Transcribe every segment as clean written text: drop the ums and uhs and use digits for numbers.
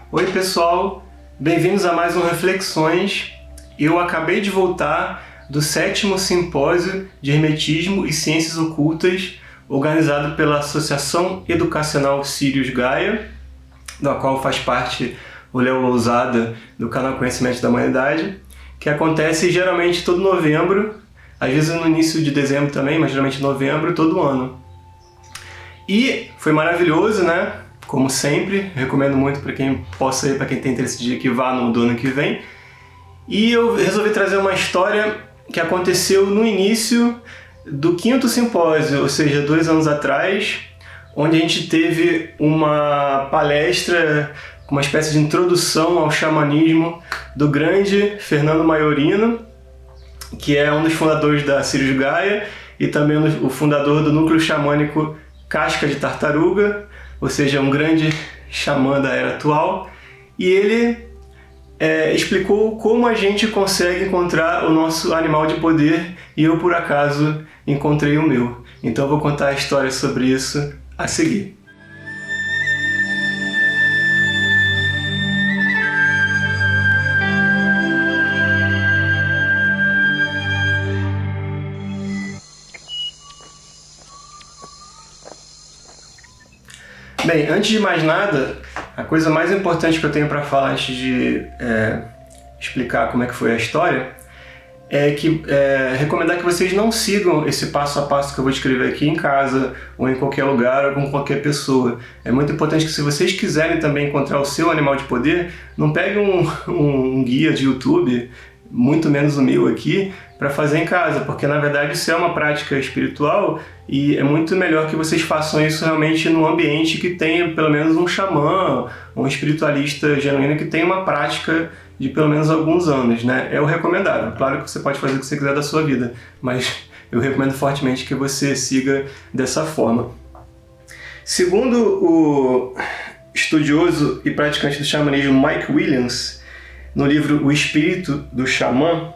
Oi pessoal, bem-vindos a mais um Reflexões. Eu acabei de voltar do 7º Simpósio de Hermetismo e Ciências Ocultas, organizado pela Associação Educacional Sirius Gaia, da qual faz parte o Léo Lousada, do canal Conhecimento da Humanidade, que acontece geralmente todo novembro, às vezes no início de dezembro também, mas geralmente novembro, todo ano. E foi maravilhoso, né? Como sempre, recomendo muito para quem possa ir, para quem tem interesse de que vá no do ano que vem. E eu resolvi trazer uma história que aconteceu no início do 5º simpósio, ou seja, 2 anos atrás, onde a gente teve uma palestra, uma espécie de introdução ao xamanismo do grande Fernando Maiorino, que é um dos fundadores da Sirius Gaia e também o fundador do núcleo xamânico Casca de Tartaruga, ou seja, um grande xamã da era atual, e ele explicou como a gente consegue encontrar o nosso animal de poder, e eu, por acaso, encontrei o meu. Então eu vou contar a história sobre isso a seguir. Bem, antes de mais nada, a coisa mais importante que eu tenho para falar antes de explicar como é que foi a história é que recomendar que vocês não sigam esse passo a passo que eu vou escrever aqui em casa ou em qualquer lugar ou com qualquer pessoa. É muito importante que, se vocês quiserem também encontrar o seu animal de poder, não peguem um guia de YouTube, muito menos o meu aqui, para fazer em casa, porque na verdade isso é uma prática espiritual e é muito melhor que vocês façam isso realmente num ambiente que tenha pelo menos um xamã, um espiritualista genuíno que tenha uma prática de pelo menos alguns anos, né? É o recomendável. Claro que você pode fazer o que você quiser da sua vida, mas eu recomendo fortemente que você siga dessa forma. Segundo o estudioso e praticante do xamanismo Mike Williams, no livro O Espírito do Xamã,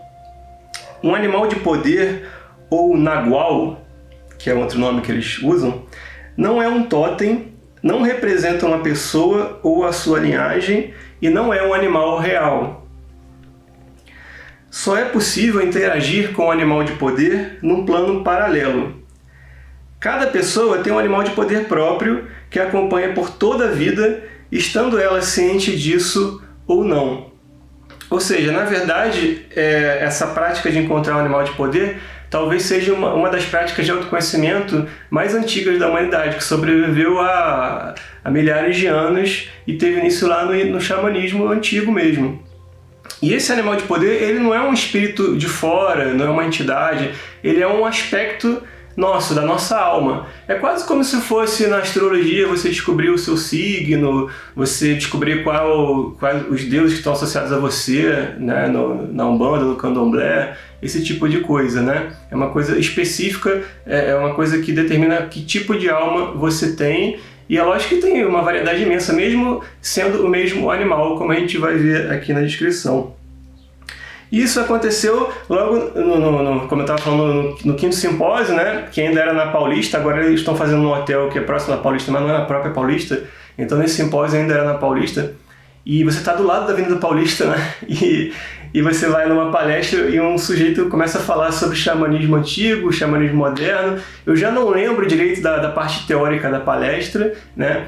um animal de poder, ou nagual, que é outro nome que eles usam, não é um totem, não representa uma pessoa ou a sua linhagem e não é um animal real. Só é possível interagir com o animal de poder num plano paralelo. Cada pessoa tem um animal de poder próprio que a acompanha por toda a vida, estando ela ciente disso ou não. Ou seja, na verdade, essa prática de encontrar um animal de poder talvez seja uma das práticas de autoconhecimento mais antigas da humanidade, que sobreviveu a milhares de anos e teve início lá no xamanismo antigo mesmo. E esse animal de poder, ele não é um espírito de fora, não é uma entidade, ele é um aspecto nosso, da nossa alma. É quase como se fosse na astrologia você descobrir o seu signo, você descobrir quais os deuses que estão associados a você, né, na Umbanda, no Candomblé, esse tipo de coisa, né? É uma coisa específica, é uma coisa que determina que tipo de alma você tem, e é lógico que tem uma variedade imensa, mesmo sendo o mesmo animal, como a gente vai ver aqui na descrição. Isso aconteceu logo, como eu estava falando, no 5º simpósio, né, que ainda era na Paulista. Agora eles estão fazendo num hotel que é próximo da Paulista, mas não é na própria Paulista. Então nesse simpósio ainda era na Paulista. E você está do lado da Avenida Paulista, né, e você vai numa palestra e um sujeito começa a falar sobre xamanismo antigo, xamanismo moderno. Eu já não lembro direito da parte teórica da palestra, né?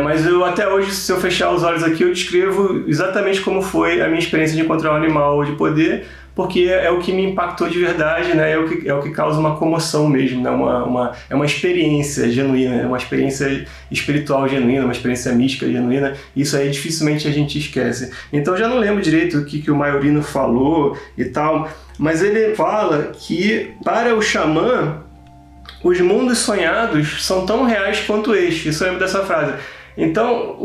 Mas eu até hoje, se eu fechar os olhos aqui, eu descrevo exatamente como foi a minha experiência de encontrar um animal de poder, porque é o que me impactou de verdade, né? É o que causa uma comoção mesmo, né? É uma experiência genuína, é uma experiência espiritual genuína, uma experiência mística genuína. Isso aí dificilmente a gente esquece. Então eu já não lembro direito o que o Maiorino falou e tal, mas ele fala que para o xamã os mundos sonhados são tão reais quanto este. Isso eu lembro dessa frase. Então,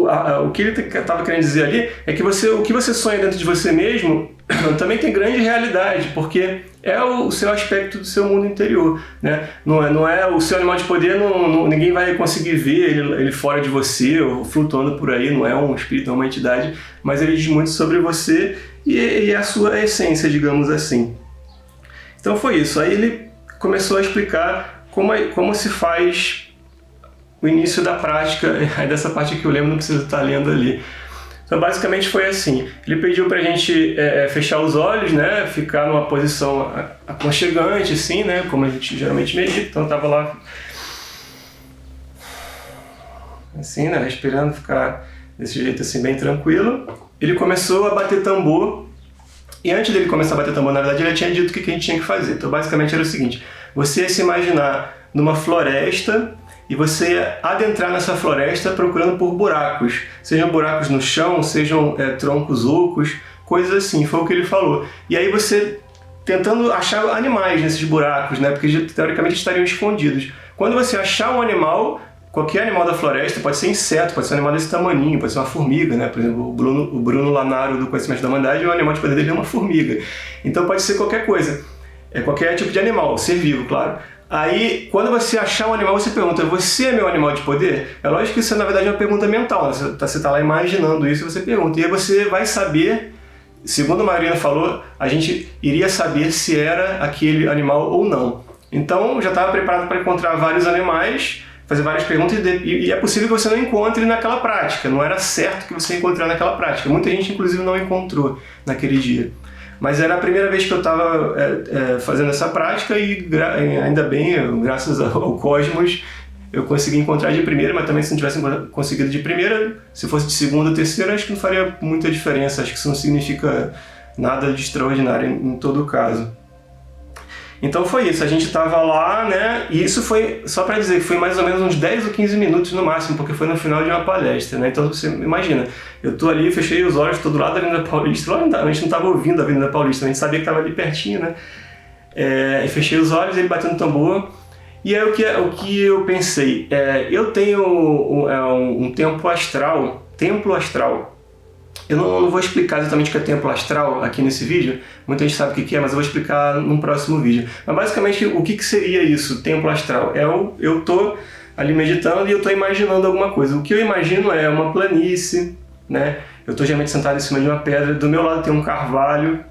o que ele estava querendo dizer ali é que o que você sonha dentro de você mesmo também tem grande realidade, porque é o seu aspecto do seu mundo interior, né? Não é o seu animal de poder, ninguém vai conseguir ver ele fora de você ou flutuando por aí, não é um espírito, não é uma entidade, mas ele diz muito sobre você e a sua essência, digamos assim. Então foi isso. Aí ele começou a explicar como se faz o início da prática. Aí dessa parte que eu lembro não precisa estar lendo ali. Então, basicamente foi assim. Ele pediu pra gente fechar os olhos, né? Ficar numa posição aconchegante, assim, né? Como a gente geralmente medita. Então, eu tava lá, assim, né? Respirando, ficar desse jeito, assim, bem tranquilo. Ele começou a bater tambor. E antes dele começar a bater tambor, na verdade, ele tinha dito o que a gente tinha que fazer. Então, basicamente, era o seguinte. Você ia se imaginar numa floresta e você ia adentrar nessa floresta procurando por buracos. Sejam buracos no chão, sejam troncos ocos, coisas assim. Foi o que ele falou. E aí você tentando achar animais nesses buracos, né? Porque teoricamente estariam escondidos. Quando você achar um animal, qualquer animal da floresta, pode ser inseto, pode ser um animal desse tamaninho, pode ser uma formiga, né? Por exemplo, o Bruno Lanaro do Conhecimento da Humanidade, o animal de poder dele é uma formiga. Então pode ser qualquer coisa. Qualquer tipo de animal, ser vivo, claro. Aí, quando você achar um animal, você pergunta, você é meu animal de poder? É lógico que isso, na verdade, é uma pergunta mental, né? Você está lá imaginando isso e você pergunta. E aí você vai saber, segundo a Marina falou, a gente iria saber se era aquele animal ou não. Então, já estava preparado para encontrar vários animais, fazer várias perguntas, e é possível que você não encontre naquela prática. Não era certo que você ia encontrar naquela prática. Muita gente, inclusive, não encontrou naquele dia. Mas era a primeira vez que eu estava fazendo essa prática e ainda bem, graças ao cosmos, eu consegui encontrar de primeira, mas também se não tivesse conseguido de primeira, se fosse de segunda ou terceira, acho que não faria muita diferença, acho que isso não significa nada de extraordinário em todo caso. Então foi isso, a gente estava lá, né, e isso foi, só para dizer, que foi mais ou menos uns 10 ou 15 minutos no máximo, porque foi no final de uma palestra, né, então você imagina, eu tô ali, fechei os olhos, tô do lado da Avenida Paulista, lá a gente não estava ouvindo a Avenida Paulista, a gente sabia que estava ali pertinho, né, e fechei os olhos, ele batendo tambor, e aí o que eu pensei, eu tenho um templo astral, eu não vou explicar exatamente o que é templo astral aqui nesse vídeo, muita gente sabe o que é, mas eu vou explicar num próximo vídeo. Mas basicamente o que seria isso, templo astral? Eu tô ali meditando e eu tô imaginando alguma coisa. O que eu imagino é uma planície, né? Eu tô geralmente sentado em cima de uma pedra, do meu lado tem um carvalho,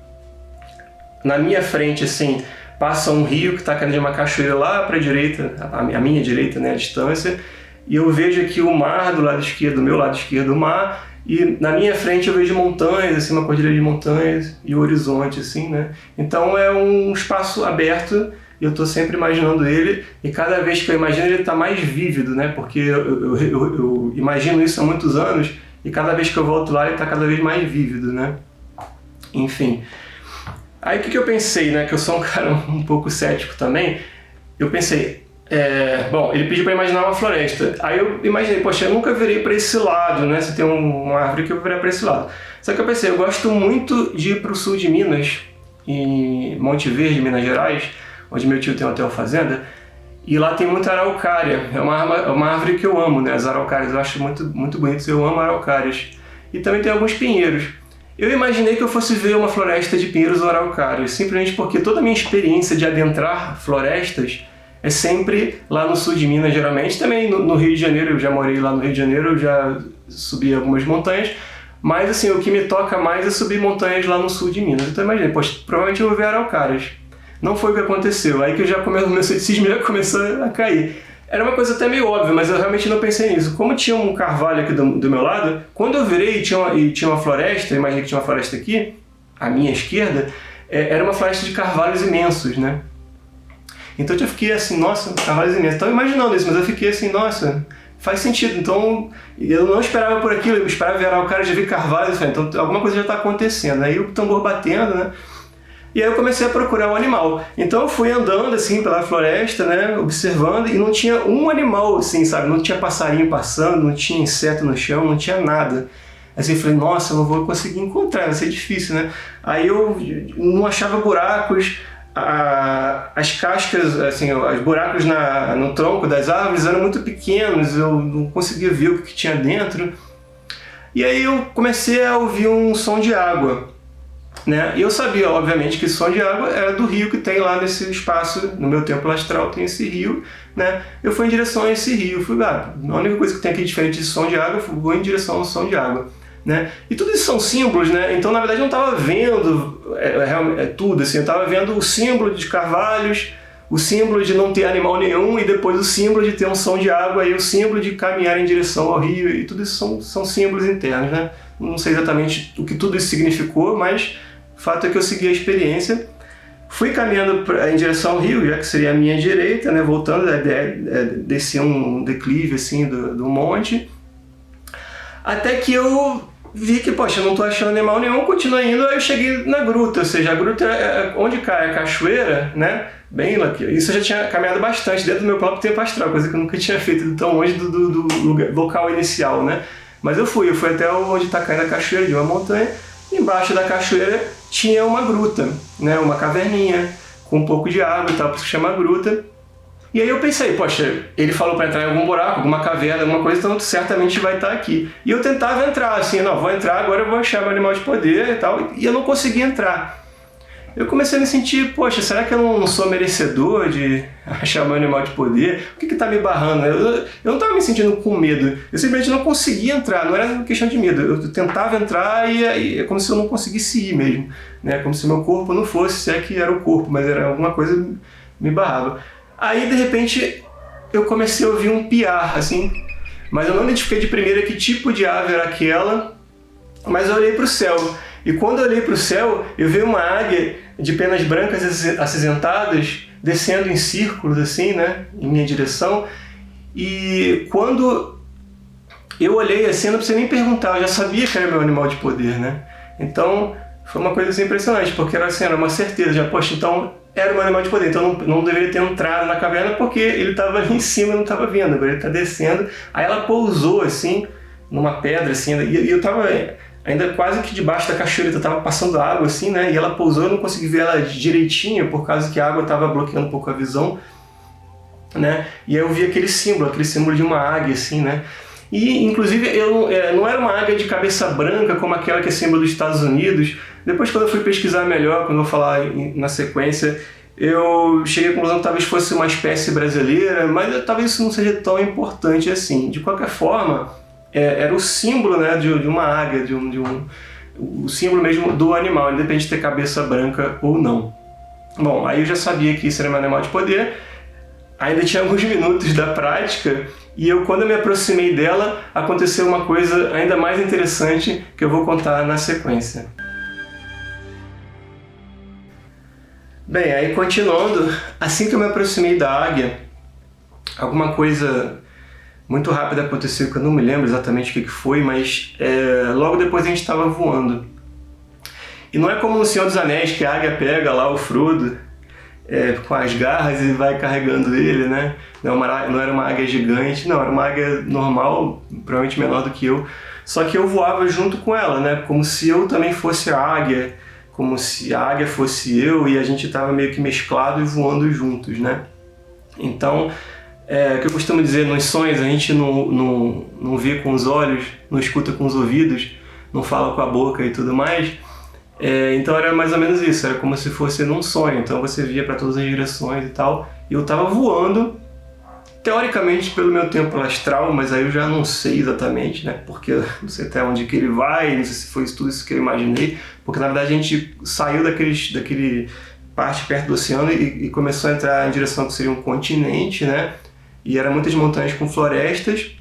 na minha frente, assim, passa um rio que está caindo de uma cachoeira lá para a direita, a minha direita, né, a distância, e eu vejo aqui o mar do lado esquerdo, do meu lado esquerdo o mar, e na minha frente eu vejo montanhas, assim, uma cordilheira de montanhas e o horizonte, assim, né? Então é um espaço aberto e eu estou sempre imaginando ele, e cada vez que eu imagino ele está mais vívido, né? Porque eu imagino isso há muitos anos e cada vez que eu volto lá ele está cada vez mais vívido, né? Enfim. Aí o que eu pensei, né? Que eu sou um cara um pouco cético também. Eu pensei, bom, ele pediu para imaginar uma floresta. Aí eu imaginei, poxa, eu nunca virei para esse lado, né? Se tem uma árvore que eu vou virar para esse lado. Só que eu pensei, eu gosto muito de ir para o sul de Minas, em Monte Verde, Minas Gerais, onde meu tio tem um hotel fazenda, e lá tem muita araucária. É uma árvore que eu amo, né? As araucárias eu acho muito, muito bonitas, eu amo araucárias. E também tem alguns pinheiros. Eu imaginei que eu fosse ver uma floresta de pinheiros ou araucárias, simplesmente porque toda a minha experiência de adentrar florestas é sempre lá no sul de Minas, geralmente. Também no Rio de Janeiro, eu já morei lá no Rio de Janeiro, eu já subi algumas montanhas. Mas assim, o que me toca mais é subir montanhas lá no sul de Minas. Então imaginei, poxa, provavelmente eu vou ver araucárias. Não foi o que aconteceu, aí que o meu ceticismo já começou a cair. Era uma coisa até meio óbvia, mas eu realmente não pensei nisso. Como tinha um carvalho aqui do meu lado, quando eu virei e tinha uma floresta, imaginei que tinha uma floresta aqui, à minha esquerda, era uma floresta de carvalhos imensos, né? Então eu fiquei assim, nossa, carvalhos imensos. Estava imaginando isso, mas eu fiquei assim, nossa, faz sentido. Então eu não esperava por aquilo, eu esperava ver araucárias, já vi carvalhos, então alguma coisa já está acontecendo. Aí o tambor batendo, né? E aí eu comecei a procurar um animal. Então eu fui andando assim pela floresta, né, observando, e não tinha um animal assim, sabe? Não tinha passarinho passando, não tinha inseto no chão, não tinha nada. Aí eu falei, nossa, eu não vou conseguir encontrar, vai ser difícil, né? Aí eu não achava buracos, as cascas, assim, os buracos no tronco das árvores eram muito pequenos, eu não conseguia ver o que tinha dentro. E aí eu comecei a ouvir um som de água. Né? E eu sabia, obviamente, que esse som de água era do rio que tem lá nesse espaço, no meu templo astral tem esse rio, né? Eu fui em direção a esse rio, a única coisa que tem aqui diferente de som de água, eu vou em direção ao som de água, né? E tudo isso são símbolos, né? Então, na verdade, eu não estava vendo tudo, assim, eu estava vendo o símbolo de carvalhos, o símbolo de não ter animal nenhum, e depois o símbolo de ter um som de água, e o símbolo de caminhar em direção ao rio, e tudo isso são símbolos internos, né? não sei exatamente o que tudo isso significou, mas o fato é que eu segui a experiência. Fui caminhando em direção ao rio, já que seria a minha direita, né? Voltando, desci um declive assim do monte, até que eu vi que, poxa, eu não estou achando animal nenhum, continuo indo, aí eu cheguei na gruta, ou seja, a gruta é onde cai a cachoeira, né? Bem aqui. Isso eu já tinha caminhado bastante dentro do meu próprio tempo astral, coisa que eu nunca tinha feito tão longe do local inicial, né? Mas eu fui até onde está caindo a cachoeira de uma montanha. Embaixo da cachoeira tinha uma gruta, né? Uma caverninha com um pouco de água e tal, por isso que chama gruta. E aí eu pensei, poxa, ele falou para entrar em algum buraco, alguma caverna, alguma coisa, então certamente vai estar aqui. E eu tentava entrar, assim, não, vou entrar, agora eu vou achar meu animal de poder e tal, e eu não conseguia entrar. Eu comecei a me sentir, poxa, será que eu não sou merecedor de achar meu animal de poder? O que está me barrando? Eu não estava me sentindo com medo, eu simplesmente não conseguia entrar, não era questão de medo. Eu tentava entrar e é como se eu não conseguisse ir mesmo, né? Como se meu corpo não fosse, se é que era o corpo, mas era alguma coisa que me barrava. Aí, de repente, eu comecei a ouvir um piar, assim, mas eu não identifiquei de primeira que tipo de ave era aquela, mas eu olhei para o céu. E quando eu olhei para o céu, eu vi uma águia de penas brancas acinzentadas, descendo em círculos, assim, né, em minha direção. E quando eu olhei assim, eu não precisei nem perguntar, eu já sabia que era meu animal de poder, né? Então, foi uma coisa assim, impressionante, porque era, assim, era uma certeza, já, poxa, então era o meu animal de poder, então não deveria ter entrado na caverna porque ele estava ali em cima e não estava vendo, agora ele está descendo. Aí ela pousou, assim, numa pedra, assim, e eu estava ainda quase que debaixo da cachoeira, estava passando água, assim, né, e ela pousou, eu não consegui ver ela direitinho, por causa que a água estava bloqueando um pouco a visão, né, e aí eu vi aquele símbolo de uma águia, assim, né, e inclusive não era uma águia de cabeça branca, como aquela que é símbolo dos Estados Unidos. Depois, quando eu fui pesquisar melhor, quando eu vou falar na sequência, eu cheguei à conclusão que talvez fosse uma espécie brasileira, mas talvez isso não seja tão importante assim. De qualquer forma, era o símbolo, né, de uma águia, o símbolo mesmo do animal, independente de ter cabeça branca ou não. Bom, aí eu já sabia que isso era meu animal de poder. Ainda tinha alguns minutos da prática e quando eu me aproximei dela, aconteceu uma coisa ainda mais interessante que eu vou contar na sequência. Bem, aí continuando, assim que eu me aproximei da águia, alguma coisa muito rápida aconteceu, que eu não me lembro exatamente o que foi, mas logo depois a gente estava voando. E não é como no Senhor dos Anéis, que a águia pega lá o Frodo com as garras e vai carregando ele, né? Não era uma águia gigante, não, era uma águia normal, provavelmente menor do que eu, só que eu voava junto com ela, né? Como se eu também fosse a águia, como se a águia fosse eu, e a gente estava meio que mesclado e voando juntos, né? Então, o que eu costumo dizer, nos sonhos a gente não vê com os olhos, não escuta com os ouvidos, não fala com a boca e tudo mais. Então era mais ou menos isso, era como se fosse num sonho, então você via para todas as direções e tal, e eu estava voando, teoricamente pelo meu tempo astral, mas aí eu já não sei exatamente, né, porque eu não sei até onde que ele vai, não sei se foi tudo isso que eu imaginei, porque na verdade a gente saiu daquele parte perto do oceano e começou a entrar em direção que seria um continente, né, e eram muitas montanhas com florestas,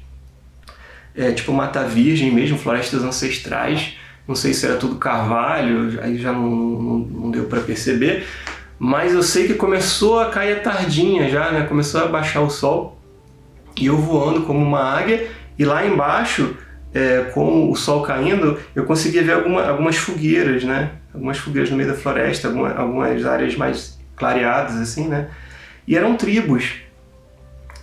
tipo mata virgem mesmo, florestas ancestrais. Não sei se era tudo carvalho, aí já não deu para perceber, mas eu sei que começou a cair a tardinha já, né? Começou a baixar o sol e eu voando como uma águia, e lá embaixo, com o sol caindo, eu conseguia ver algumas fogueiras, né? Algumas fogueiras no meio da floresta, algumas áreas mais clareadas, assim, né? E eram tribos,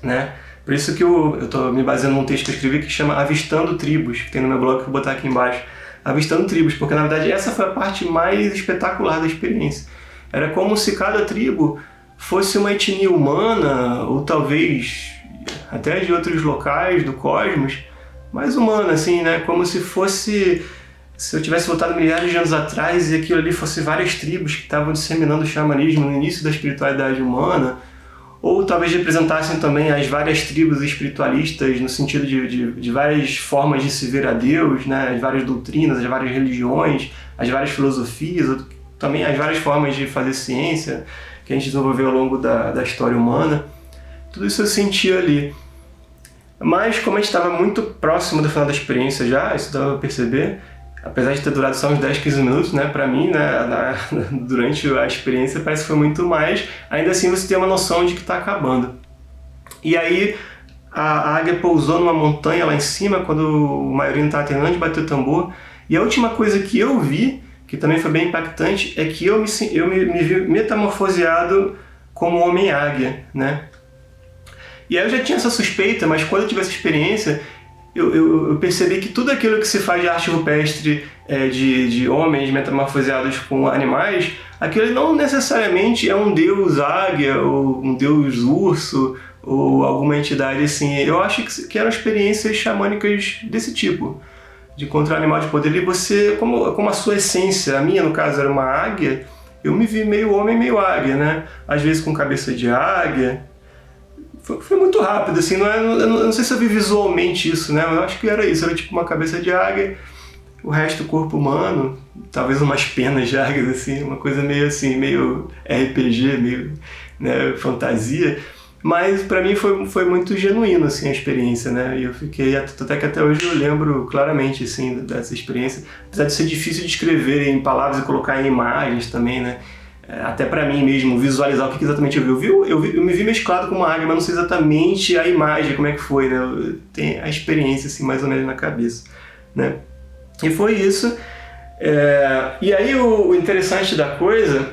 né? Por isso que eu estou me baseando num texto que eu escrevi que chama Avistando Tribos, que tem no meu blog, que eu vou botar aqui embaixo. Avistando tribos, porque na verdade essa foi a parte mais espetacular da experiência. Era como se cada tribo fosse uma etnia humana, ou talvez até de outros locais do cosmos, mais humana, assim, né? Como se fosse, se eu tivesse voltado milhares de anos atrás e aquilo ali fosse várias tribos que estavam disseminando o xamanismo no início da espiritualidade humana, ou talvez representassem também as várias tribos espiritualistas no sentido de várias formas de se ver a Deus, né? As várias doutrinas, as várias religiões, as várias filosofias, ou também as várias formas de fazer ciência que a gente desenvolveu ao longo da história humana. Tudo isso eu sentia ali. Mas como a gente estava muito próximo do final da experiência já, isso dava para perceber, apesar de ter durado só uns 10, 15 minutos, né, para mim, né, durante a experiência parece que foi muito mais, ainda assim você tem uma noção de que está acabando. E aí a águia pousou numa montanha lá em cima, quando o Maiorino estava terminando de bater o tambor, e a última coisa que eu vi, que também foi bem impactante, é que eu me vi metamorfoseado como homem-águia, né? E aí eu já tinha essa suspeita, mas quando eu tive essa experiência, eu percebi que tudo aquilo que se faz de arte rupestre, de homens metamorfoseados com animais, aquilo não necessariamente é um deus águia, ou um deus urso, ou alguma entidade assim. Eu acho que eram experiências xamânicas desse tipo, de encontrar animal de poder. E você, como a sua essência, a minha no caso era uma águia, eu me vi meio homem, meio águia, né? Às vezes com cabeça de águia. Foi muito rápido, assim, eu não sei se eu vi visualmente isso, né? Mas eu acho que era isso, era tipo uma cabeça de águia, o resto do corpo humano, talvez umas penas de águia, assim, uma coisa meio assim, meio RPG, meio, né, fantasia. Mas pra mim foi muito genuíno, assim, a experiência, né? E eu fiquei, até que até hoje eu lembro claramente, assim, dessa experiência. Apesar de ser difícil de escrever em palavras e colocar em imagens também, né? Até pra mim mesmo, visualizar o que exatamente eu vi. Eu me vi mesclado com uma águia, mas não sei exatamente a imagem, como é que foi, né? Eu tenho a experiência, assim, mais ou menos na cabeça, né? E foi isso. E aí o interessante da coisa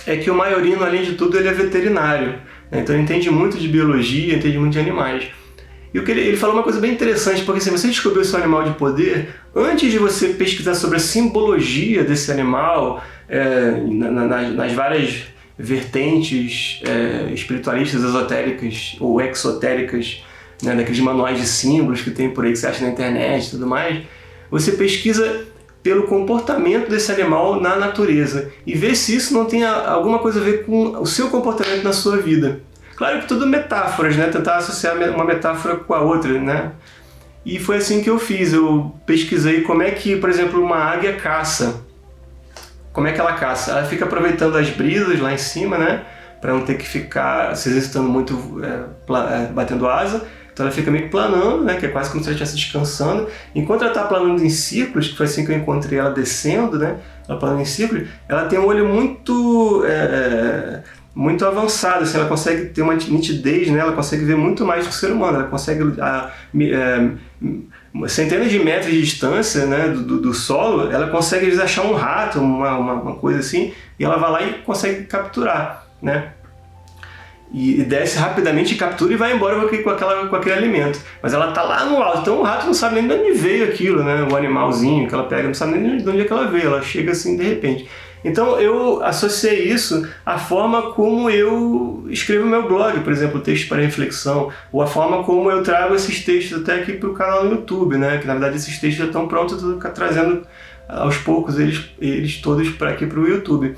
é que o Maiorino, além de tudo, ele é veterinário, né? Então ele entende muito de biologia, entende muito de animais. E o que ele falou uma coisa bem interessante, porque se você descobriu o seu animal de poder, antes de você pesquisar sobre a simbologia desse animal, nas várias vertentes espiritualistas, esotéricas ou exotéricas, né, daqueles manuais de símbolos que tem por aí que você acha na internet e tudo mais, você pesquisa pelo comportamento desse animal na natureza e vê se isso não tem alguma coisa a ver com o seu comportamento na sua vida. Claro que tudo metáforas, né? Tentar associar uma metáfora com a outra, né? E foi assim que eu fiz. Eu pesquisei como é que, por exemplo, uma águia caça. Como é que ela caça? Ela fica aproveitando as brisas lá em cima, né? Para não ter que ficar se exercitando muito, batendo asa. Então ela fica meio que planando, né? Que é quase como se ela estivesse descansando. Enquanto ela está planando em círculos, que foi assim que eu encontrei ela descendo, né? Ela planando em círculos, ela tem um olho muito avançado, assim, ela consegue ter uma nitidez, né? Ela consegue ver muito mais do que o ser humano, ela consegue centenas de metros de distância, né, do solo, ela consegue às vezes achar um rato, uma coisa assim, e ela vai lá e consegue capturar, né? E desce rapidamente, captura e vai embora com aquele alimento. Mas ela está lá no alto, então o rato não sabe nem de onde veio aquilo, né? O animalzinho que ela pega, não sabe nem de onde é que ela veio, ela chega assim de repente. Então eu associei isso à forma como eu escrevo meu blog, por exemplo, texto para reflexão, ou a forma como eu trago esses textos até aqui para o canal no YouTube, né? Que na verdade esses textos já estão prontos, eu estou trazendo aos poucos eles todos para aqui para o YouTube.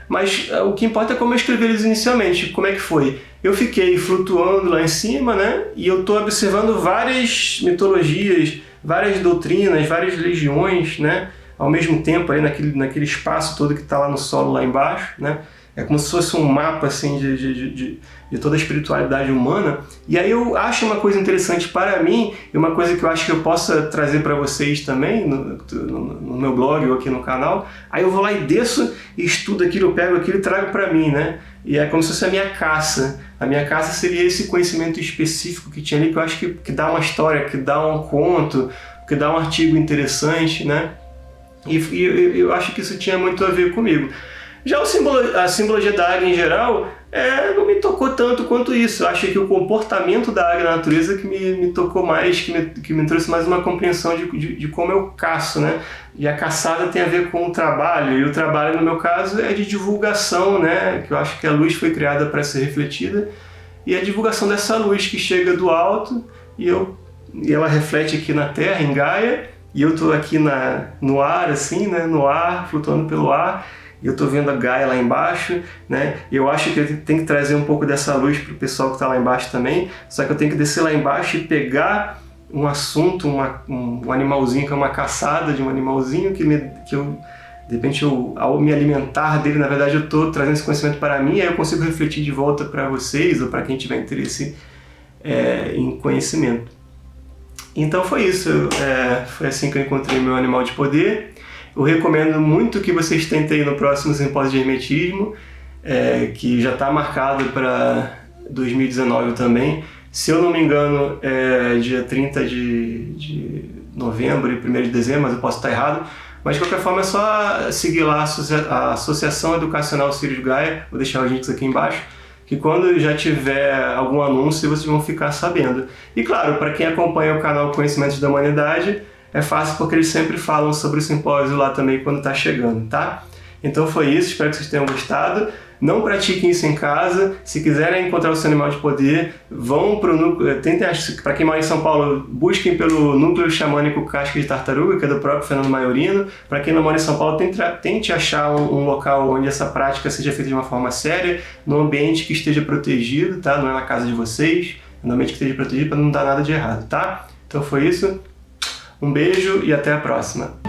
Mas o que importa é como eu escrevi eles inicialmente. Como é que foi? Eu fiquei flutuando lá em cima, né? E eu estou observando várias mitologias, várias doutrinas, várias religiões, né? Ao mesmo tempo, aí naquele espaço todo que está lá no solo, lá embaixo, né? É como se fosse um mapa assim, de toda a espiritualidade humana. E aí eu acho uma coisa interessante para mim, e uma coisa que eu acho que eu possa trazer para vocês também, no meu blog ou aqui no canal. Aí eu vou lá e desço, e estudo aquilo, eu pego aquilo e trago para mim, né? E é como se fosse a minha caça. A minha caça seria esse conhecimento específico que tinha ali, que eu acho que dá uma história, que dá um conto, que dá um artigo interessante, né? E eu acho que isso tinha muito a ver comigo. Já a simbologia da águia em geral não me tocou tanto quanto isso. Eu acho que o comportamento da águia na natureza que me tocou mais, que me trouxe mais uma compreensão de como eu caço, né? E a caçada tem a ver com o trabalho, e o trabalho no meu caso é de divulgação, né? Que eu acho que a luz foi criada para ser refletida, e a divulgação dessa luz que chega do alto e ela reflete aqui na Terra, em Gaia, e eu estou aqui no ar, assim, né? No ar, flutuando pelo ar. E eu estou vendo a Gaia lá embaixo, né? Eu acho que eu tenho que trazer um pouco dessa luz para o pessoal que está lá embaixo também, só que eu tenho que descer lá embaixo e pegar um assunto, um animalzinho, que é uma caçada de um animalzinho que eu, de repente, ao me alimentar dele, na verdade eu estou trazendo esse conhecimento para mim, aí eu consigo refletir de volta para vocês ou para quem tiver interesse em conhecimento. Então foi isso, foi assim que eu encontrei meu animal de poder. Eu recomendo muito que vocês tentem no próximo simpósio de hermetismo, que já está marcado para 2019 também. Se eu não me engano, é dia 30 de novembro e 1º de dezembro, mas eu posso estar errado. Mas de qualquer forma é só seguir lá a Associação Educacional Sirius Gaia, vou deixar os links aqui embaixo, que quando já tiver algum anúncio vocês vão ficar sabendo. E claro, para quem acompanha o canal Conhecimentos da Humanidade, é fácil porque eles sempre falam sobre o simpósio lá também quando está chegando, tá? Então foi isso, espero que vocês tenham gostado. Não pratiquem isso em casa. Se quiserem encontrar o seu animal de poder, vão para o núcleo. Para quem mora em São Paulo, busquem pelo Núcleo Xamânico Casca de Tartaruga, que é do próprio Fernando Maiorino. Para quem não mora em São Paulo, tente achar um local onde essa prática seja feita de uma forma séria, num ambiente que esteja protegido, tá? Não é na casa de vocês, é num ambiente que esteja protegido para não dar nada de errado, tá? Então foi isso. Um beijo e até a próxima.